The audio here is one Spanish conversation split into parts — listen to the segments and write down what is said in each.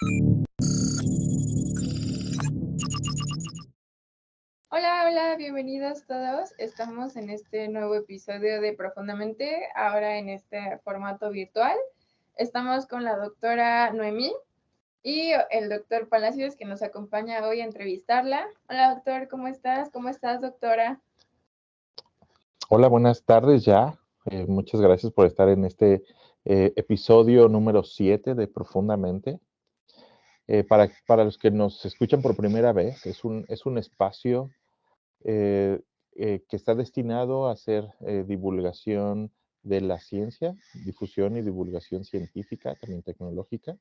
Hola, hola, bienvenidos todos. Estamos en este nuevo episodio de Profundamente, ahora en este formato virtual. Estamos con la doctora Noemí y el doctor Palacios, que nos acompaña hoy a entrevistarla. Hola, doctor, ¿cómo estás? ¿Cómo estás, doctora? Hola, buenas tardes ya. Muchas gracias por estar en este episodio número 7 de Profundamente. Para los que nos escuchan por primera vez, es un espacio eh, que está destinado a hacer divulgación de la ciencia, difusión y divulgación científica, también tecnológica,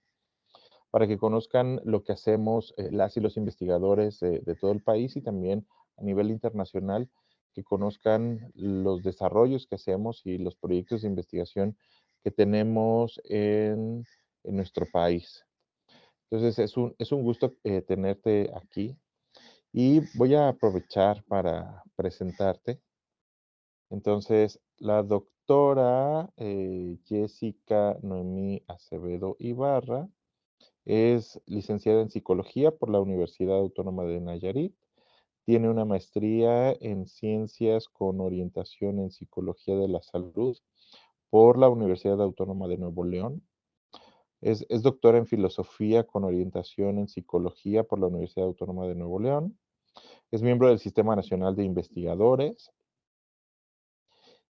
para que conozcan lo que hacemos las y los investigadores de todo el país y también a nivel internacional, que conozcan los desarrollos que hacemos y los proyectos de investigación que tenemos en nuestro país. Entonces, es un gusto tenerte aquí y voy a aprovechar para presentarte. Entonces, la doctora Jessica Noemí Acevedo Ibarra es licenciada en psicología por la Universidad Autónoma de Nayarit. Tiene una maestría en ciencias con orientación en psicología de la salud por la Universidad Autónoma de Nuevo León. Es doctora en filosofía con orientación en psicología por la Universidad Autónoma de Nuevo León. Es miembro del Sistema Nacional de Investigadores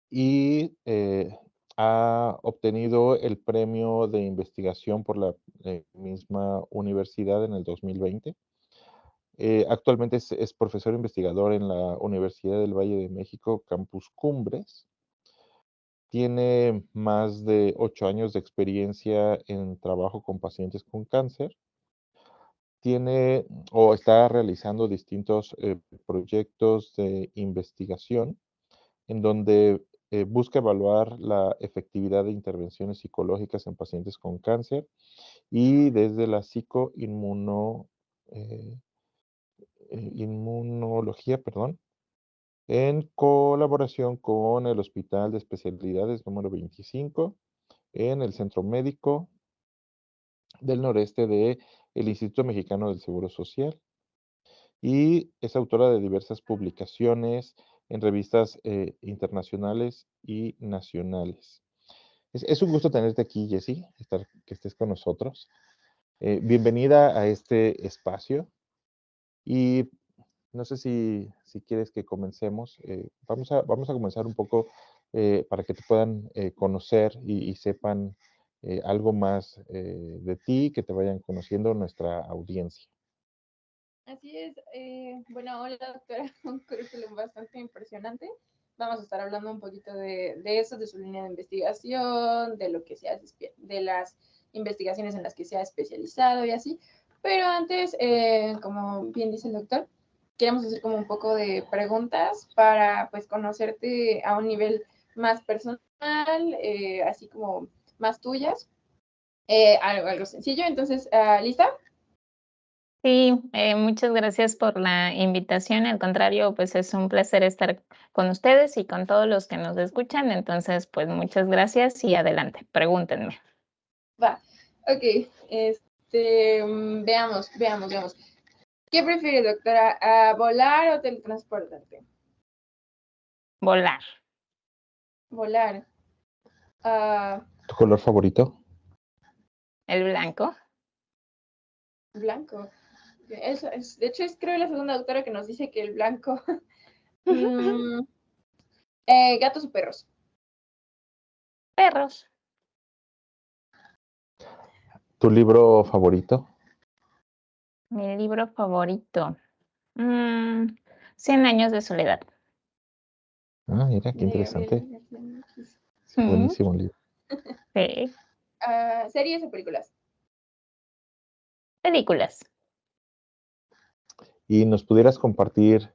y ha obtenido el premio de investigación por la misma universidad en el 2020. Actualmente es profesor investigador en la Universidad del Valle de México, Campus Cumbres. Tiene más de 8 años de experiencia en trabajo con pacientes con cáncer. Tiene o está realizando distintos proyectos de investigación en donde busca evaluar la efectividad de intervenciones psicológicas en pacientes con cáncer y desde la eh, inmunología, perdón, en colaboración con el Hospital de Especialidades número 25 en el Centro Médico del Noreste del Instituto Mexicano del Seguro Social. Y es autora de diversas publicaciones en revistas internacionales y nacionales. Es un gusto tenerte aquí, Jessie, que estés con nosotros. Bienvenida a este espacio y no sé si quieres que comencemos. Vamos a comenzar un poco para que te puedan conocer y sepan algo más de ti, que te vayan conociendo nuestra audiencia. Así es. Bueno, hola, doctora. Un currículum bastante impresionante. Vamos a estar hablando un poquito de eso, de su línea de investigación, de lo que se hace, de las investigaciones en las que se ha especializado y así. Pero antes, como bien dice el doctor, queremos hacer como un poco de preguntas para pues conocerte a un nivel más personal, así como más tuyas. Algo sencillo. Entonces, ¿lista? Sí, muchas gracias por la invitación. Al contrario, pues es un placer estar con ustedes y con todos los que nos escuchan. Entonces, pues muchas gracias y adelante, pregúntenme. Va, ok. Veamos. ¿Qué prefiere, doctora? ¿Volar o teletransportarte? Volar. Volar. Ah, ¿Tu color favorito? El blanco. blanco. De hecho, es creo la segunda doctora que nos dice que el blanco. Mm, gatos o perros. Perros. ¿Tu libro favorito? Mi libro favorito. 100 años de soledad. Ah, mira, qué De Gabriel interesante. García Márquez. Sí, buenísimo libro. Sí. ¿Series o películas? Películas. ¿Y nos pudieras compartir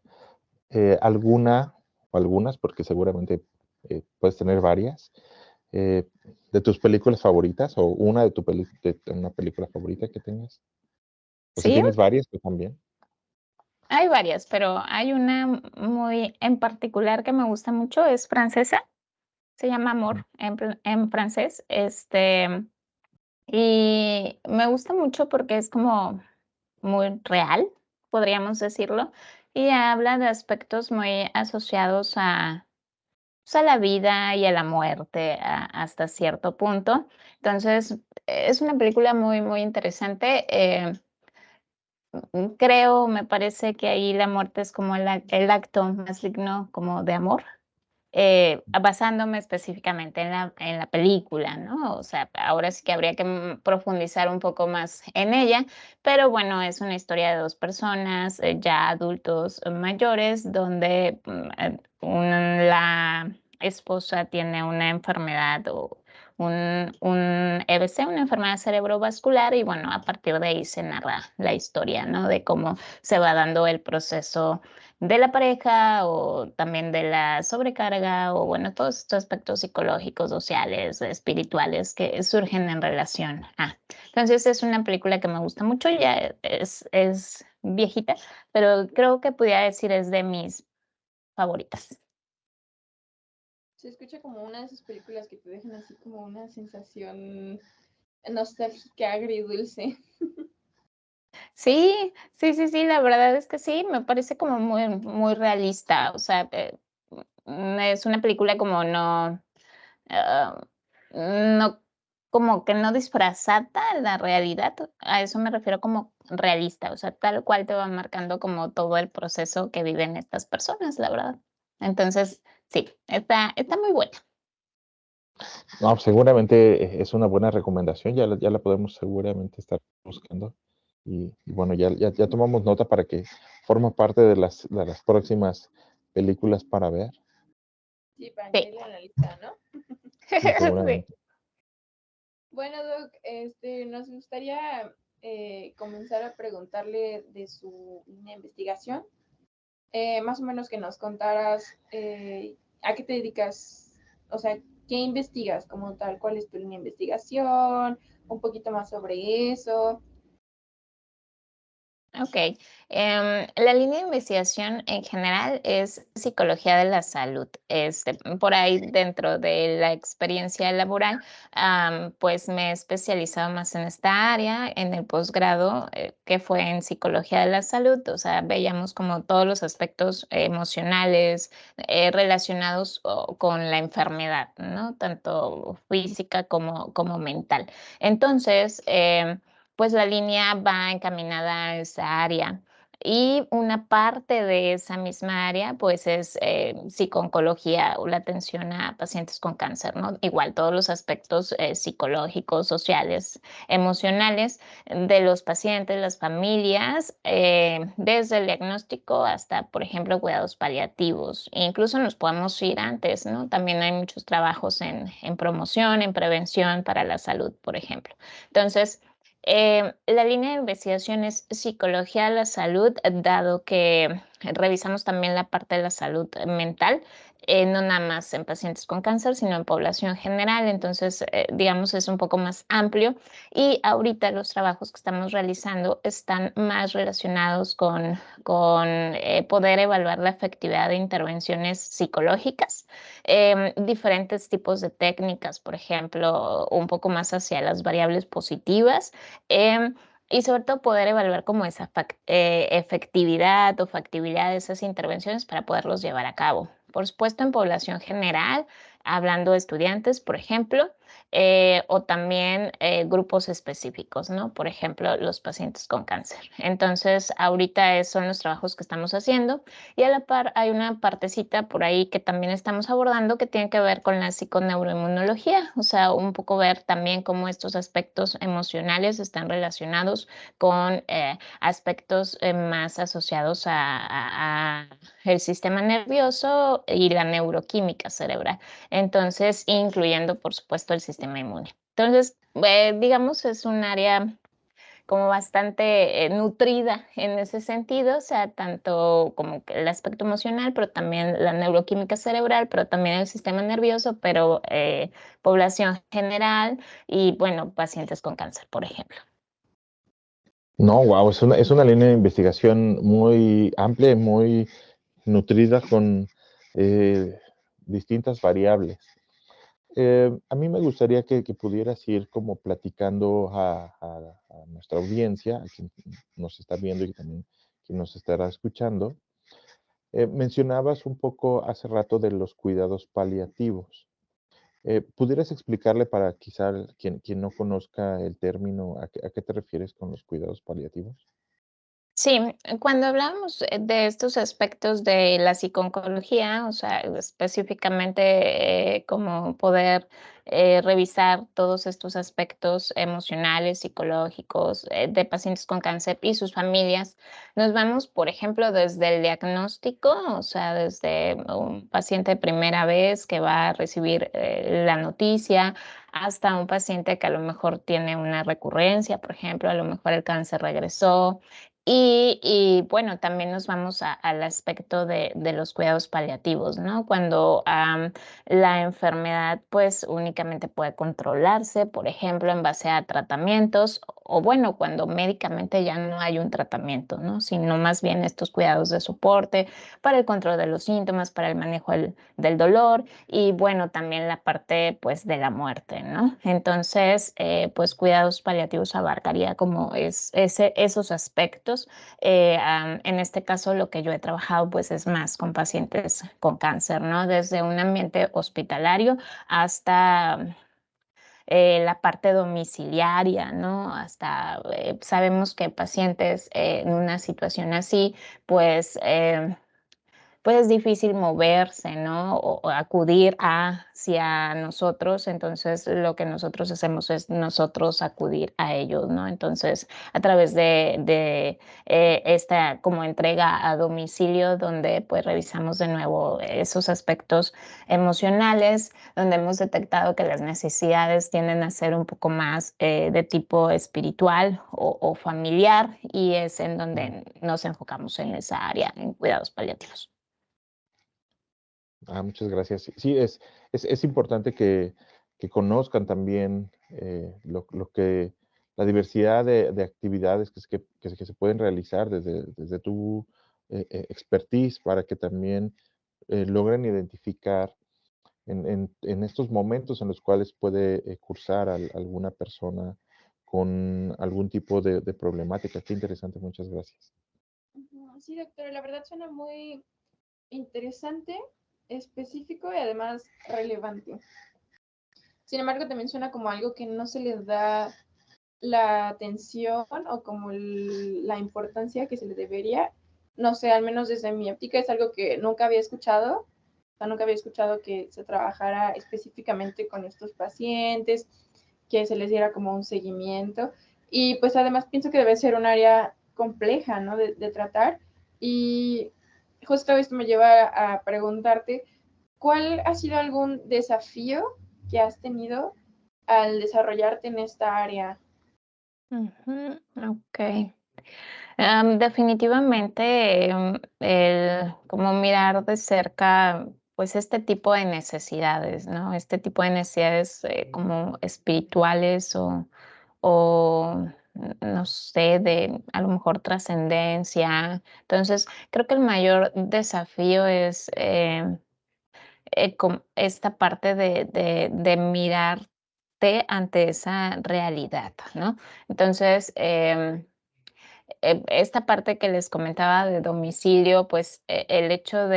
alguna o algunas, porque seguramente puedes tener varias, eh, de tus películas favoritas o una de una película favorita que tengas? O si Sí, tienes varias, pues también. hay varias, pero hay una muy en particular que me gusta mucho, es francesa. Se llama Ujú. Amor en francés. Y me gusta mucho porque es como muy real, podríamos decirlo, y habla de aspectos muy asociados a, pues, a la vida y a la muerte hasta cierto punto. Entonces, es una película muy, muy interesante. Creo, me parece que ahí la muerte es como el acto más digno como de amor, basándome específicamente en la película, ¿no? O sea, ahora sí que habría que profundizar un poco más en ella, pero bueno, es una historia de dos personas ya adultos mayores, donde la esposa tiene una enfermedad o un EBC, una enfermedad cerebrovascular, y bueno, a partir de ahí se narra la historia, ¿no? De cómo se va dando el proceso de la pareja o también de la sobrecarga o bueno, todos estos aspectos psicológicos, sociales, espirituales que surgen en relación a. Entonces es una película que me gusta mucho, ya es viejita, pero creo que pudiera decir es de mis favoritas. Se escucha como una de esas películas que te dejan así como una sensación nostálgica, agridulce. Sí, sí, sí, sí, la verdad es que sí, me parece como muy, muy realista, o sea, es una película como no, ah, no, como que no disfrazada la realidad, a eso me refiero como realista, o sea, tal cual te va marcando como todo el proceso que viven estas personas, la verdad. Entonces, sí, está muy buena. No, seguramente es una buena recomendación, ya la podemos seguramente estar buscando. Y bueno, ya tomamos nota para que forma parte de las próximas películas para ver. Sí, para Sí, añadirla en la lista, ¿no? Sí, sí. seguramente. Bueno, Doc, nos gustaría comenzar a preguntarle de su línea de investigación. Más o menos que nos contaras a qué te dedicas, o sea, qué investigas como tal, cuál es tu línea de investigación, un poquito más sobre eso. Ok, la línea de investigación en general es psicología de la salud. Por ahí dentro de la experiencia laboral, pues me he especializado más en esta área, en el posgrado, que fue en psicología de la salud. O sea, veíamos como todos los aspectos emocionales relacionados con la enfermedad, ¿no? Tanto física como mental. Entonces, pues la línea va encaminada a esa área. Y una parte de esa misma área, pues es psico-oncología o la atención a pacientes con cáncer, ¿no? Igual todos los aspectos psicológicos, sociales, emocionales de los pacientes, las familias, desde el diagnóstico hasta, por ejemplo, cuidados paliativos. E incluso nos podemos ir antes, ¿no? También hay muchos trabajos en promoción, en prevención para la salud, por ejemplo. Entonces, la línea de investigación es psicología de la salud, dado que revisamos también la parte de la salud mental, no nada más en pacientes con cáncer, sino en población general. Entonces, digamos, es un poco más amplio y ahorita los trabajos que estamos realizando están más relacionados con poder evaluar la efectividad de intervenciones psicológicas, diferentes tipos de técnicas, por ejemplo, un poco más hacia las variables positivas. Y sobre todo poder evaluar como esa efectividad o factibilidad de esas intervenciones para poderlos llevar a cabo. Por supuesto, en población general, hablando de estudiantes, por ejemplo, o también grupos específicos, ¿no? Por ejemplo, los pacientes con cáncer. Entonces, ahorita son los trabajos que estamos haciendo y a la par hay una partecita por ahí que también estamos abordando que tiene que ver con la psiconeuroinmunología, o sea, un poco ver también cómo estos aspectos emocionales están relacionados con aspectos más asociados a el sistema nervioso y la neuroquímica cerebral. Entonces, incluyendo, por supuesto, el sistema inmune. Entonces, digamos, es un área como bastante nutrida en ese sentido, o sea, tanto como que el aspecto emocional, pero también la neuroquímica cerebral, pero también el sistema nervioso, pero población general y, bueno, pacientes con cáncer, por ejemplo. No, wow, es una línea de investigación muy amplia y muy nutrida con distintas variables. A mí me gustaría que pudieras ir como platicando a nuestra audiencia, a quien nos está viendo y también quien nos estará escuchando. Mencionabas un poco hace rato de los cuidados paliativos. ¿Pudieras explicarle para quizá quien no conozca el término, a qué te refieres con los cuidados paliativos? Sí, cuando hablamos de estos aspectos de la psiconcología, o sea, específicamente como poder revisar todos estos aspectos emocionales, psicológicos de pacientes con cáncer y sus familias, nos vamos, por ejemplo, desde el diagnóstico, o sea, desde un paciente de primera vez que va a recibir la noticia, hasta un paciente que a lo mejor tiene una recurrencia, por ejemplo, a lo mejor el cáncer regresó y bueno, también nos vamos al aspecto de los cuidados paliativos, ¿no? Cuando la enfermedad pues únicamente puede controlarse, por ejemplo, en base a tratamientos, o bueno, cuando médicamente ya no hay un tratamiento, ¿no? Sino más bien estos cuidados de soporte para el control de los síntomas, para el manejo del dolor y bueno, también la parte pues de la muerte, ¿no? Entonces, pues cuidados paliativos abarcaría como esos aspectos. En este caso, lo que yo he trabajado pues es más con pacientes con cáncer, ¿no? Desde un ambiente hospitalario hasta la parte domiciliaria, ¿no? Hasta sabemos que pacientes en una situación así, pues es difícil moverse, ¿no? O acudir hacia nosotros, entonces lo que nosotros hacemos es nosotros acudir a ellos, ¿no? Entonces, a través de esta como entrega a domicilio, donde pues revisamos de nuevo esos aspectos emocionales, donde hemos detectado que las necesidades tienden a ser un poco más de tipo espiritual o familiar, y es en donde nos enfocamos en esa área, en cuidados paliativos. Muchas gracias. Sí, es importante que conozcan también lo que la diversidad de actividades que se pueden realizar desde tu expertise para que también logren identificar en estos momentos en los cuales puede cursar alguna persona con algún tipo de problemática. Qué interesante, muchas gracias. Ujú, sí, doctora, la verdad suena muy interesante, específico y además relevante. Sin embargo, también suena como algo que no se les da la atención o como la importancia que se le debería. No sé, al menos desde mi óptica es algo que nunca había escuchado. O sea, nunca había escuchado que se trabajara específicamente con estos pacientes, que se les diera como un seguimiento. Y pues además pienso que debe ser un área compleja, ¿no? De tratar. Y justo esto me lleva a preguntarte, ¿cuál ha sido algún desafío que has tenido al desarrollarte en esta área? Ujú, ok. Definitivamente, el como mirar de cerca, pues, este tipo de necesidades, ¿no? Este tipo de necesidades, como espirituales o, no sé, de a lo mejor trascendencia. Entonces, creo que el mayor desafío es, esta parte de mirarte ante esa realidad, ¿no? Entonces, esta parte que les comentaba de domicilio, pues el hecho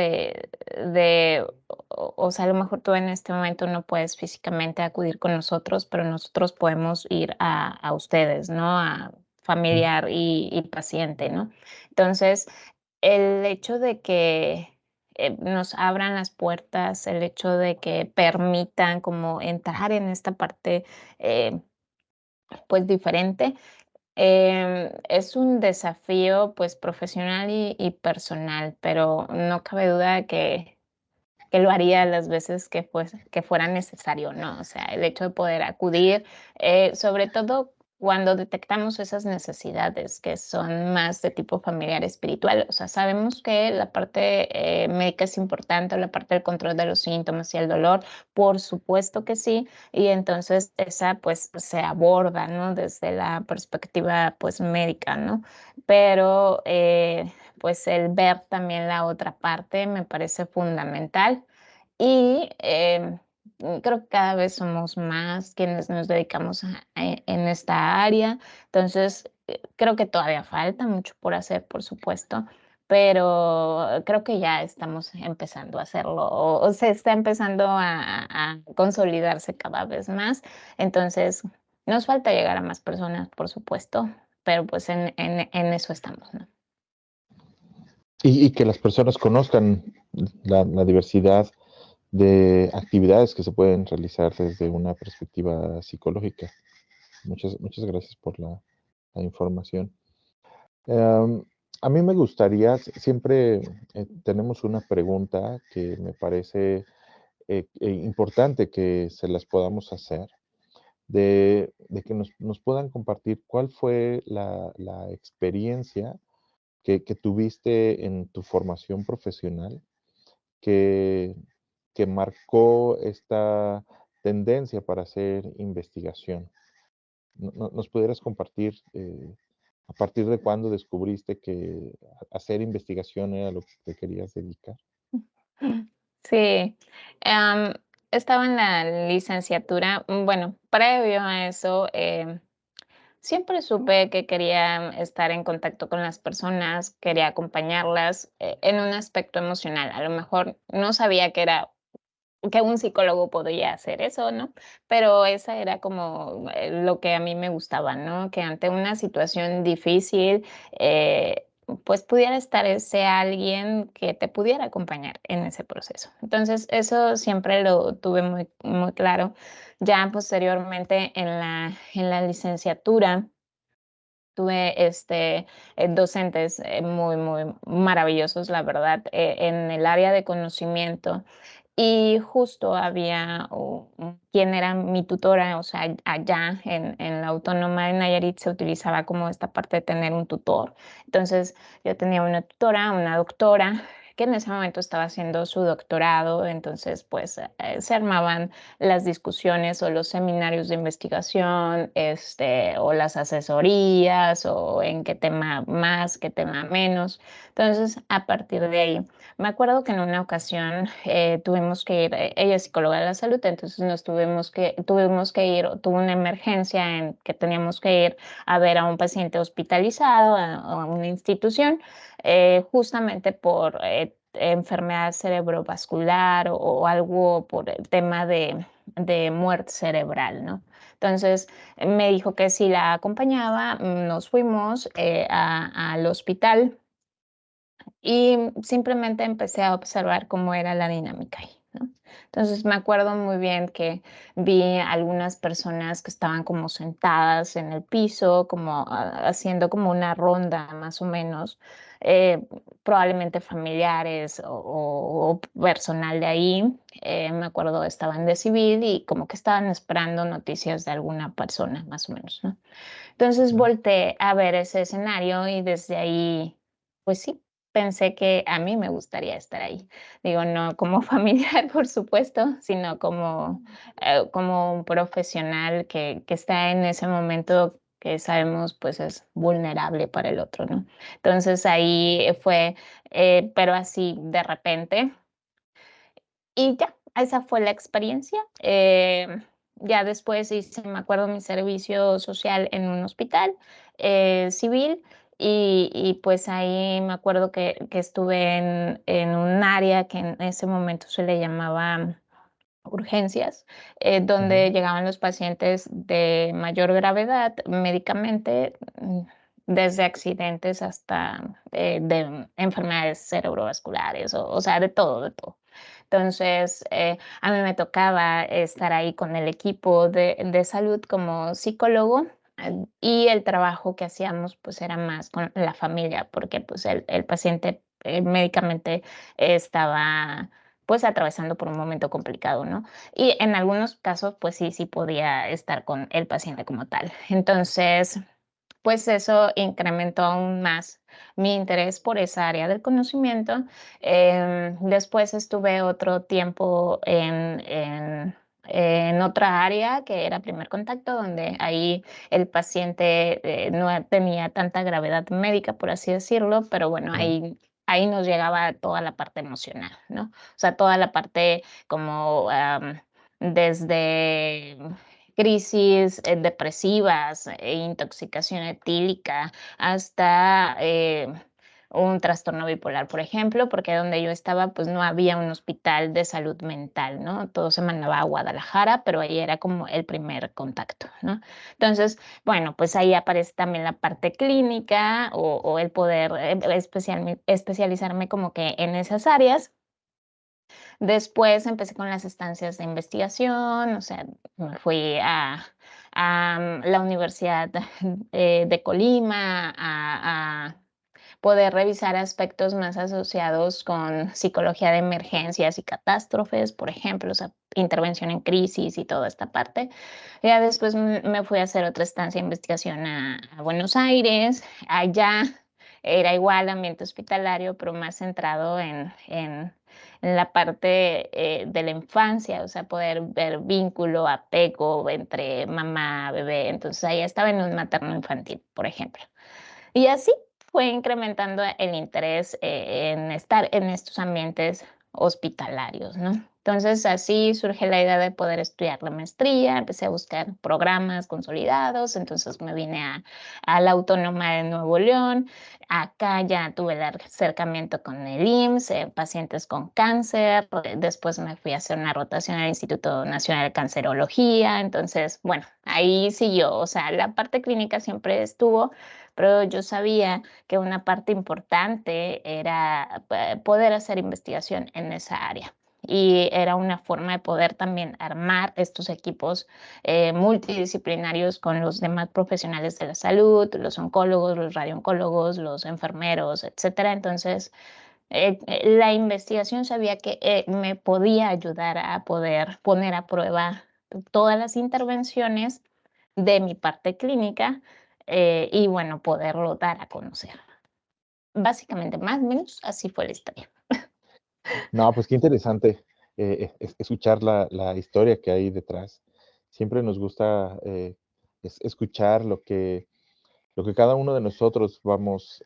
o sea, a lo mejor tú en este momento no puedes físicamente acudir con nosotros, pero nosotros podemos ir a ustedes, ¿no? A Mm. familiar y paciente, ¿no? Entonces, el hecho de que nos abran las puertas, el hecho de que permitan como entrar en esta parte, eh, pues diferente, es un desafío, pues, profesional y personal, pero no cabe duda de que lo haría las veces que fuera necesario, ¿no? O sea, el hecho de poder acudir, sobre todo cuando detectamos esas necesidades que son más de tipo familiar espiritual. O sea, sabemos que la parte médica es importante, la parte del control de los síntomas y el dolor, por supuesto que sí, y entonces esa pues se aborda, ¿no? Desde la perspectiva pues médica, ¿no? Pero pues el ver también la otra parte me parece fundamental y creo que cada vez somos más quienes nos dedicamos en esta área. Entonces, creo que todavía falta mucho por hacer, por supuesto, pero creo que ya estamos empezando a hacerlo o se está empezando a consolidarse cada vez más. Entonces, nos falta llegar a más personas, por supuesto, pero pues en eso estamos, ¿no? Y que las personas conozcan la diversidad de actividades que se pueden realizar desde una perspectiva psicológica. Muchas gracias por la información. A mí me gustaría, siempre tenemos una pregunta que me parece importante que se las podamos hacer, de que nos puedan compartir cuál fue la experiencia que tuviste en tu formación profesional que, que marcó esta tendencia para hacer investigación. ¿Nos pudieras compartir a partir de cuándo descubriste que hacer investigación era lo que te querías dedicar? Sí, estaba en la licenciatura. Bueno, previo a eso, siempre supe que quería estar en contacto con las personas, quería acompañarlas en un aspecto emocional. A lo mejor no sabía que un psicólogo podría hacer eso, ¿no? Pero esa era como lo que a mí me gustaba, ¿no? Que ante una situación difícil, pues pudiera estar ese alguien que te pudiera acompañar en ese proceso. Entonces, eso siempre lo tuve muy, muy claro. Ya posteriormente en la licenciatura, tuve docentes muy, muy maravillosos, la verdad, en el área de conocimiento. Y justo había quien era mi tutora, o sea, allá en la Autónoma de Nayarit se utilizaba como esta parte de tener un tutor. Entonces, yo tenía una tutora, una doctora, que en ese momento estaba haciendo su doctorado, entonces, pues, se armaban las discusiones o los seminarios de investigación, o las asesorías, o en qué tema más, qué tema menos. Entonces, a partir de ahí, me acuerdo que en una ocasión tuvimos que ir, ella es psicóloga de la salud, entonces tuvimos que ir, tuvo una emergencia en que teníamos que ir a ver a un paciente hospitalizado a una institución, justamente por enfermedad cerebrovascular o algo por el tema de muerte cerebral, ¿no? Entonces me dijo que si la acompañaba, nos fuimos al hospital y simplemente empecé a observar cómo era la dinámica ahí, ¿no? Entonces me acuerdo muy bien que vi algunas personas que estaban como sentadas en el piso, como haciendo como una ronda más o menos, probablemente familiares o personal de ahí. Me acuerdo estaban de civil y como que estaban esperando noticias de alguna persona más o menos, ¿no? Entonces volteé a ver ese escenario y desde ahí, pues sí, pensé que a mí me gustaría estar ahí. Digo, no como familiar, por supuesto, sino como un profesional que está en ese momento que sabemos pues es vulnerable para el otro, ¿no? Entonces ahí fue, pero así de repente. Y ya, esa fue la experiencia. Ya después hice, me acuerdo, mi servicio social en un hospital civil y pues ahí me acuerdo que estuve en un área que en ese momento se le llamaba urgencias, donde llegaban los pacientes de mayor gravedad médicamente, desde accidentes hasta de enfermedades cerebrovasculares, o sea, de todo, de todo. Entonces, a mí me tocaba estar ahí con el equipo de salud como psicólogo y el trabajo que hacíamos pues era más con la familia porque pues el paciente médicamente estaba pues atravesando por un momento complicado, ¿no? Y en algunos casos pues sí, sí podía estar con el paciente como tal. Entonces, pues eso incrementó aún más mi interés por esa área del conocimiento. Después estuve otro tiempo en otra área que era primer contacto, donde ahí el paciente no tenía tanta gravedad médica, por así decirlo, pero bueno, ahí nos llegaba toda la parte emocional, ¿no? O sea, toda la parte como desde crisis depresivas, intoxicación etílica, hasta un trastorno bipolar, por ejemplo, porque donde yo estaba, pues no había un hospital de salud mental, ¿no? Todo se mandaba a Guadalajara, pero ahí era como el primer contacto, ¿no? Entonces, bueno, pues ahí aparece también la parte clínica o el poder especializarme como que en esas áreas. Después empecé con las estancias de investigación, o sea, me fui a la Universidad de Colima a poder revisar aspectos más asociados con psicología de emergencias y catástrofes, por ejemplo, o sea, intervención en crisis y toda esta parte. Ya después me fui a hacer otra estancia de investigación a Buenos Aires. Allá era igual ambiente hospitalario, pero más centrado en la parte de la infancia, o sea, poder ver vínculo, apego entre mamá, bebé. Entonces, ahí estaba en un materno infantil, por ejemplo. Y así fue incrementando el interés en estar en estos ambientes hospitalarios, ¿no? Entonces, así surge la idea de poder estudiar la maestría, empecé a buscar programas consolidados, entonces me vine a la Autónoma de Nuevo León. Acá ya tuve el acercamiento con el IMSS, pacientes con cáncer. Después me fui a hacer una rotación al Instituto Nacional de Cancerología. Entonces, bueno, ahí siguió. O sea, la parte clínica siempre estuvo, pero yo sabía que una parte importante era poder hacer investigación en esa área. Y era una forma de poder también armar estos equipos multidisciplinarios con los demás profesionales de la salud, los oncólogos, los radiooncólogos, los enfermeros, etcétera. Entonces, la investigación sabía que me podía ayudar a poder poner a prueba todas las intervenciones de mi parte clínica y bueno, poderlo dar a conocer. Básicamente, más o menos, así fue la historia. No, pues qué interesante escuchar la historia que hay detrás. Siempre nos gusta escuchar lo que cada uno de nosotros vamos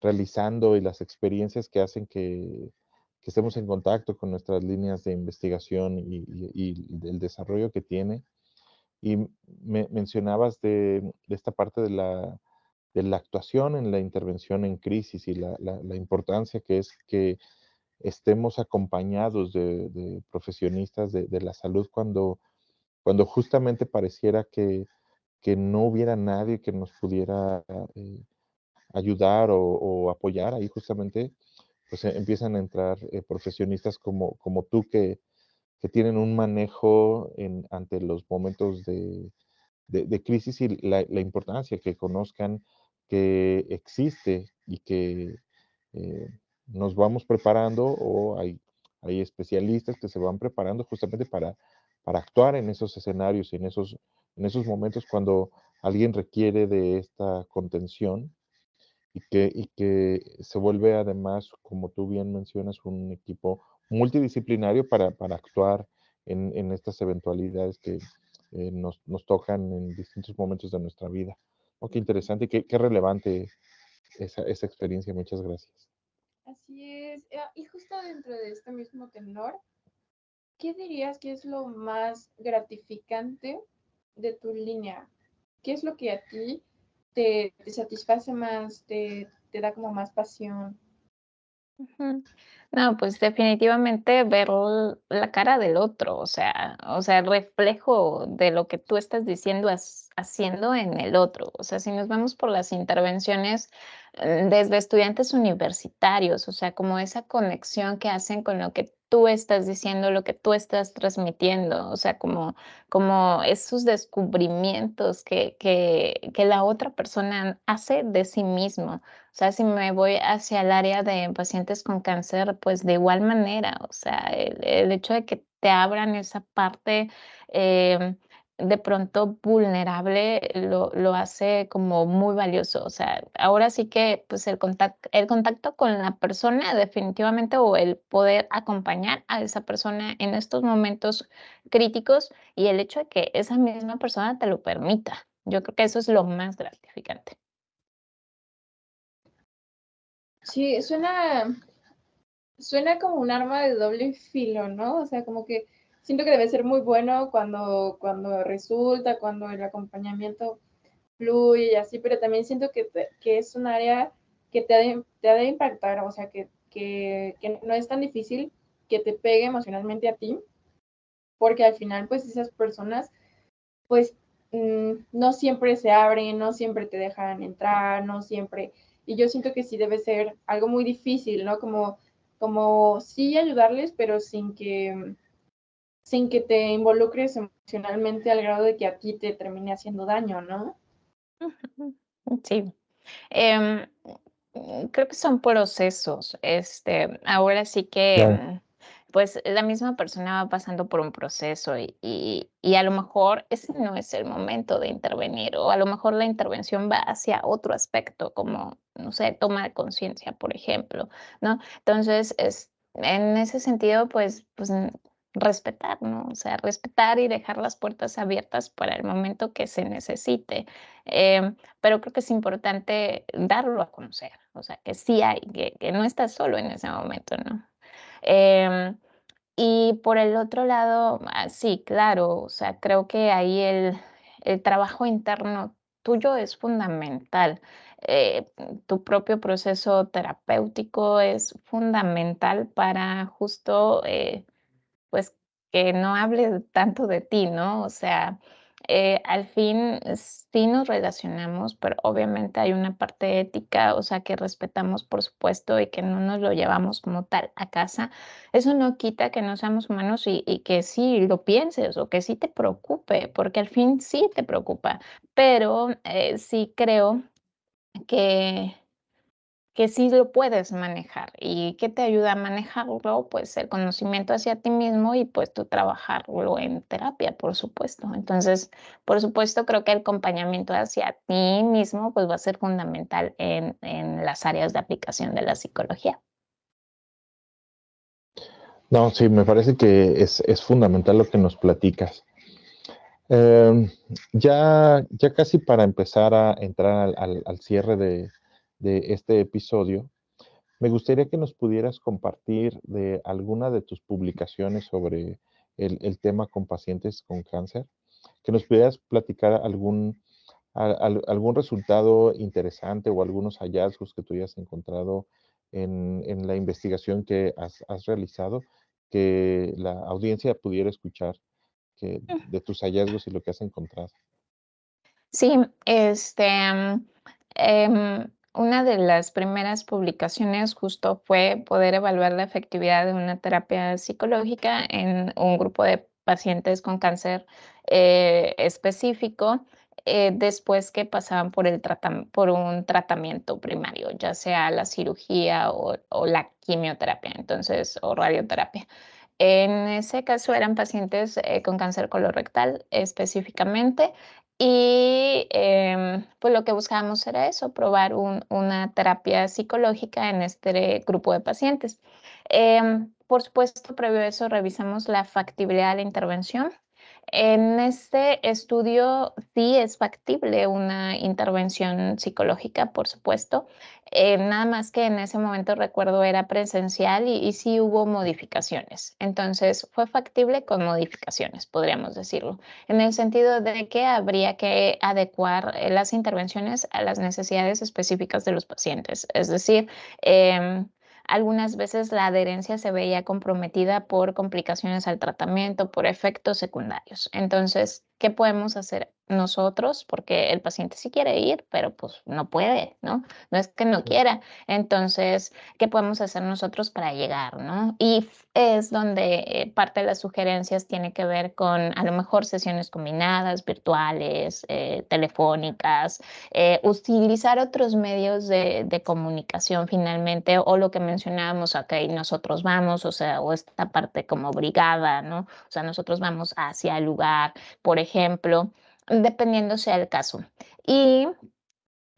realizando y las experiencias que hacen que estemos en contacto con nuestras líneas de investigación y el desarrollo que tiene. Y mencionabas de esta parte de la actuación en la intervención en crisis y la importancia que es que estemos acompañados de profesionistas de la salud cuando justamente pareciera que no hubiera nadie que nos pudiera ayudar o apoyar. Ahí justamente pues empiezan a entrar profesionistas como tú que tienen un manejo ante los momentos de crisis y la importancia que conozcan que existe y que eh, nos vamos preparando o hay especialistas que se van preparando justamente para actuar en esos escenarios, en esos momentos cuando alguien requiere de esta contención y que se vuelve además, como tú bien mencionas, un equipo multidisciplinario para actuar en estas eventualidades que nos tocan en distintos momentos de nuestra vida. Oh, qué interesante, qué relevante esa experiencia. Muchas gracias. Así es. Y justo dentro de este mismo tenor, ¿qué dirías que es lo más gratificante de tu línea? ¿Qué es lo que a ti te satisface más, te da como más pasión? Ujú. No, pues definitivamente ver la cara del otro, o sea, el reflejo de lo que tú estás diciendo, haciendo en el otro. O sea, si nos vamos por las intervenciones desde estudiantes universitarios, o sea, como esa conexión que hacen con lo que tú estás diciendo, lo que tú estás transmitiendo, o sea, como esos descubrimientos que la otra persona hace de sí mismo. O sea, si me voy hacia el área de pacientes con cáncer, pues de igual manera, o sea, el hecho de que te abran esa parte de pronto vulnerable lo hace como muy valioso. O sea, ahora sí que pues el contacto con la persona definitivamente o el poder acompañar a esa persona en estos momentos críticos y el hecho de que esa misma persona te lo permita. Yo creo que eso es lo más gratificante. Sí, suena como un arma de doble filo, ¿no? O sea, como que siento que debe ser muy bueno cuando resulta, cuando el acompañamiento fluye y así, pero también siento que es un área que te ha de impactar, o sea, que no es tan difícil que te pegue emocionalmente a ti, porque al final, pues esas personas, pues no siempre se abren, no siempre te dejan entrar, no siempre, y yo siento que sí debe ser algo muy difícil, ¿no? Como sí ayudarles, pero sin que te involucres emocionalmente al grado de que a ti te termine haciendo daño, ¿no? Ujú. Sí. Em, Creo que son procesos. Ahora sí que, Claro, pues la misma persona va pasando por un proceso y a lo mejor ese no es el momento de intervenir o a lo mejor la intervención va hacia otro aspecto, como, no sé, toma de conciencia, por ejemplo, ¿no? Entonces, en ese sentido, respetar, ¿no? O sea, respetar y dejar las puertas abiertas para el momento que se necesite. Pero creo que es importante darlo a conocer, o sea, que sí hay, que no estás solo en ese momento, ¿no? Em, y por el otro lado, sí, claro, o sea, creo que ahí el trabajo interno tuyo es fundamental. Tu propio proceso terapéutico es fundamental para justo pues, que no hable tanto de ti, ¿no? O sea, al fin sí nos relacionamos, pero obviamente hay una parte ética, o sea, que respetamos, por supuesto, y que no nos lo llevamos como tal a casa. Eso no quita que no seamos humanos y que sí lo pienses o que sí te preocupe, porque al fin sí te preocupa, pero sí creo que sí lo puedes manejar. ¿Y qué te ayuda a manejarlo? Pues el conocimiento hacia ti mismo y pues tú trabajarlo en terapia, por supuesto. Entonces, por supuesto, creo que el acompañamiento hacia ti mismo pues va a ser fundamental en las áreas de aplicación de la psicología. no, sí, me parece que es fundamental lo que nos platicas. Em, ya casi para empezar a entrar al cierre de este episodio, me gustaría que nos pudieras compartir de alguna de tus publicaciones sobre el tema con pacientes con cáncer, que nos pudieras platicar algún resultado interesante o algunos hallazgos que tú hayas encontrado en la investigación que has realizado, que la audiencia pudiera escuchar de tus hallazgos y lo que has encontrado. Sí, una de las primeras publicaciones justo fue poder evaluar la efectividad de una terapia psicológica en un grupo de pacientes con cáncer específico después que pasaban por un tratamiento primario, ya sea la cirugía o la quimioterapia, entonces, o radioterapia. En ese caso eran pacientes con cáncer colorectal específicamente y pues lo que buscábamos era eso, probar una terapia psicológica en este grupo de pacientes. Por supuesto, previo a eso revisamos la factibilidad de la intervención. En este estudio sí es factible una intervención psicológica, por supuesto. Nada más que en ese momento recuerdo era presencial y sí hubo modificaciones. Entonces fue factible con modificaciones, podríamos decirlo, en el sentido de que habría que adecuar las intervenciones a las necesidades específicas de los pacientes. Es decir, algunas veces la adherencia se veía comprometida por complicaciones al tratamiento, por efectos secundarios. Entonces, ¿qué podemos hacer nosotros? Porque el paciente sí quiere ir, pero pues no puede, ¿no? No es que no quiera. Entonces, ¿qué podemos hacer nosotros para llegar, ¿no? Y es donde parte de las sugerencias tiene que ver con a lo mejor sesiones combinadas, virtuales, telefónicas, utilizar otros medios de comunicación finalmente, o lo que mencionábamos, ok, nosotros vamos, o sea, o esta parte como brigada, ¿no? O sea, nosotros vamos hacia el lugar, por ejemplo, dependiendo sea el caso. Y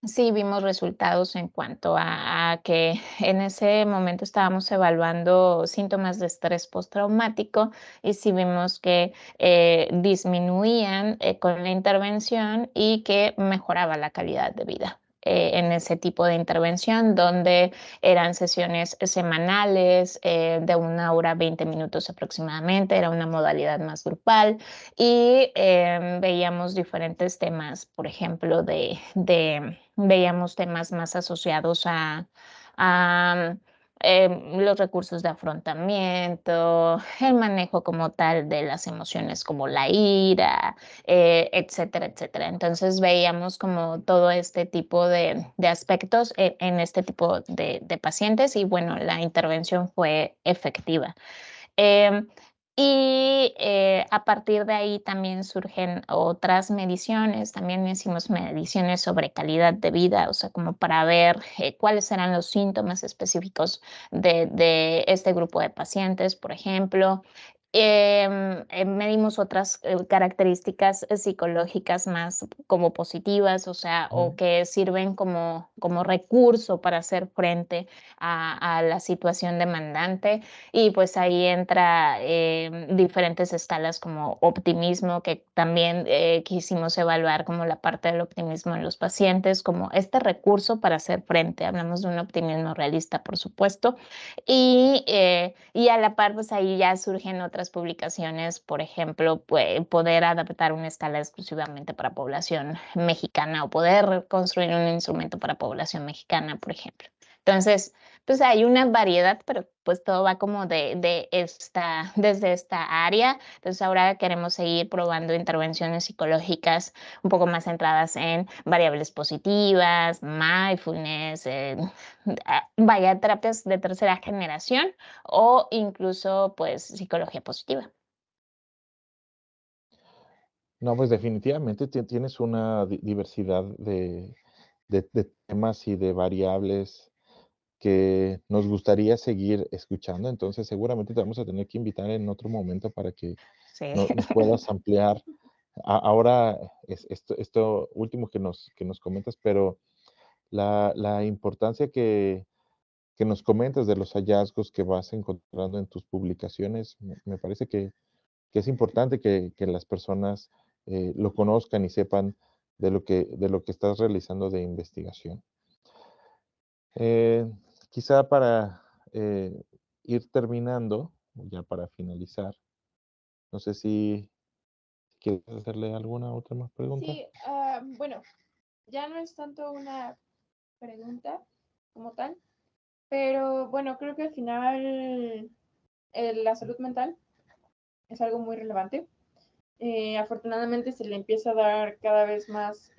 sí, vimos resultados en cuanto a que en ese momento estábamos evaluando síntomas de estrés postraumático y sí vimos que disminuían con la intervención y que mejoraba la calidad de vida. en ese tipo de intervención, donde eran sesiones semanales de 1 hora 20 minutos aproximadamente, era una modalidad más grupal y veíamos diferentes temas, por ejemplo, veíamos temas más asociados a los recursos de afrontamiento, el manejo como tal de las emociones como la ira, etcétera, etcétera. Entonces veíamos como todo este tipo de aspectos en este tipo de pacientes y bueno, la intervención fue efectiva. Em, a partir de ahí también surgen otras mediciones, también hicimos mediciones sobre calidad de vida, o sea, como para ver cuáles eran los síntomas específicos de este grupo de pacientes, por ejemplo. Medimos otras características psicológicas más como positivas, o sea, o que sirven como recurso para hacer frente a la situación demandante. Y pues ahí entra diferentes escalas como optimismo, que también quisimos evaluar como la parte del optimismo en los pacientes, como este recurso para hacer frente. Hablamos de un optimismo realista, por supuesto. Y a la par, pues ahí ya surgen otras publicaciones, por ejemplo, poder adaptar una escala exclusivamente para población mexicana o poder construir un instrumento para población mexicana, por ejemplo. Entonces, pues hay una variedad, pero pues todo va como desde esta área. Entonces ahora queremos seguir probando intervenciones psicológicas un poco más centradas en variables positivas, mindfulness, vaya, terapias de tercera generación o incluso pues psicología positiva. No, pues definitivamente tienes una diversidad de temas y de variables que nos gustaría seguir escuchando. Entonces, seguramente te vamos a tener que invitar en otro momento para que Sí. nos puedas ampliar. Ahora, esto último que nos comentas, pero la importancia que nos comentas de los hallazgos que vas encontrando en tus publicaciones, me parece que es importante que las personas lo conozcan y sepan de lo que estás realizando de investigación. Eh, Quizá para ir terminando, ya para finalizar, no sé si quieres hacerle alguna otra más pregunta. Sí, bueno, ya no es tanto una pregunta como tal, pero bueno, creo que al final la salud mental es algo muy relevante. Afortunadamente se le empieza a dar cada vez más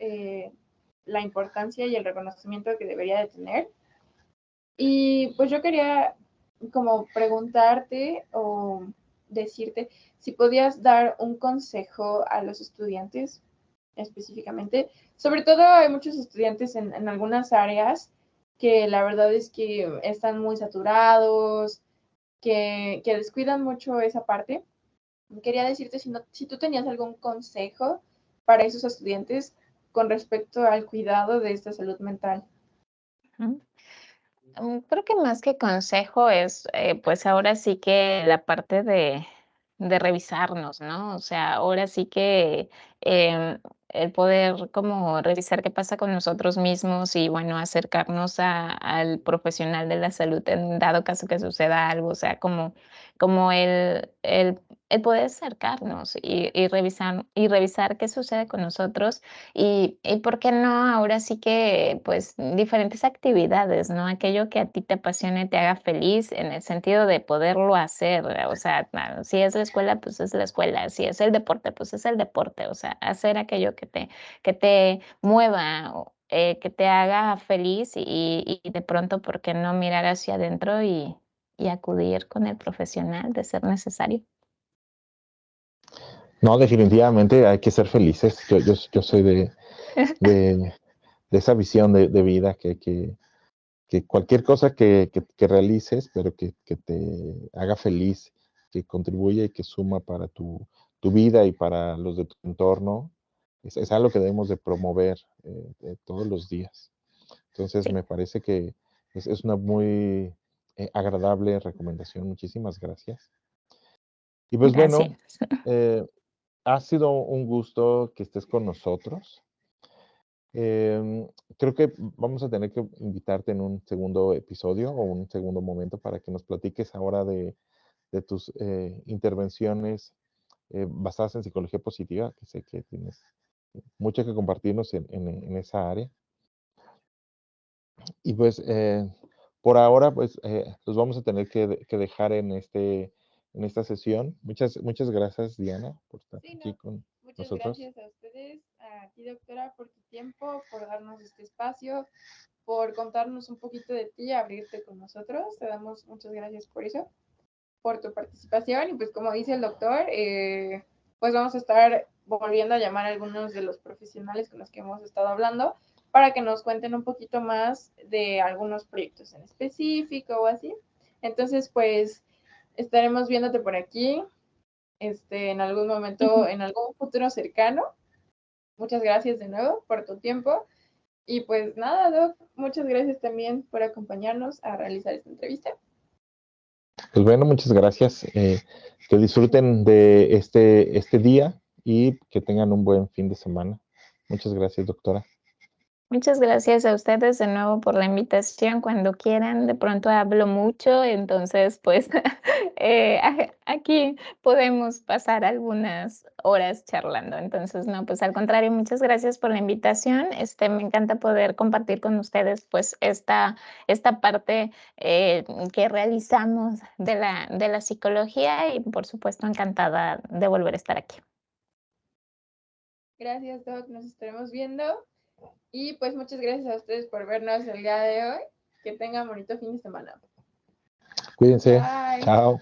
la importancia y el reconocimiento que debería de tener. Y pues yo quería como preguntarte o decirte si podías dar un consejo a los estudiantes específicamente. Sobre todo hay muchos estudiantes en algunas áreas que la verdad es que están muy saturados, que descuidan mucho esa parte. Quería decirte si tú tenías algún consejo para esos estudiantes con respecto al cuidado de esta salud mental. Creo que más que consejo es, pues ahora sí que la parte de revisarnos, ¿no? O sea, ahora sí que el poder como revisar qué pasa con nosotros mismos y bueno, acercarnos al profesional de la salud en dado caso que suceda algo, o sea, como el poder acercarnos y revisar qué sucede con nosotros y por qué no, ahora sí que, pues, diferentes actividades, ¿no? Aquello que a ti te apasione, te haga feliz, en el sentido de poderlo hacer, o sea, si es la escuela, pues es la escuela, si es el deporte, pues es el deporte, o sea, hacer aquello que te mueva, que te haga feliz y de pronto, ¿por qué no mirar hacia adentro y acudir con el profesional de ser necesario? No, definitivamente hay que ser felices. Yo soy de esa visión de vida que cualquier cosa que realices, pero que te haga feliz, que contribuye y que suma para tu vida y para los de tu entorno, es algo que debemos de promover todos los días. Entonces, Sí, me parece que es una muy agradable recomendación. Muchísimas gracias. Y pues bueno, gracias. ha sido un gusto que estés con nosotros. Creo que vamos a tener que invitarte en un segundo episodio o un segundo momento para que nos platiques ahora de tus intervenciones basadas en psicología positiva, que sé que tienes mucho que compartirnos en esa área. Y pues por ahora, pues los vamos a tener que dejar en esta sesión. Muchas gracias, Diana, por estar Sí, aquí no. con Muchas nosotros. gracias a ustedes, a ti, doctora, por tu tiempo, por darnos este espacio, por contarnos un poquito de ti, abrirte con nosotros. Te damos muchas gracias por eso, por tu participación. Y pues como dice el doctor, pues vamos a estar volviendo a llamar a algunos de los profesionales con los que hemos estado hablando para que nos cuenten un poquito más de algunos proyectos en específico o así. Entonces, pues estaremos viéndote por aquí en algún momento, en algún futuro cercano. Muchas gracias de nuevo por tu tiempo. Y pues nada, Doc, muchas gracias también por acompañarnos a realizar esta entrevista. Pues bueno, muchas gracias. Que disfruten de este día y que tengan un buen fin de semana. Muchas gracias, doctora. Muchas gracias a ustedes de nuevo por la invitación. Cuando quieran, de pronto hablo mucho, entonces pues aquí podemos pasar algunas horas charlando. Entonces, no, pues al contrario, muchas gracias por la invitación. Me encanta poder compartir con ustedes pues esta parte que realizamos de la psicología y por supuesto encantada de volver a estar aquí. Gracias, Doc, nos estaremos viendo. Y pues muchas gracias a ustedes por vernos el día de hoy. Que tengan bonito fin de semana. Cuídense. Bye. Chao.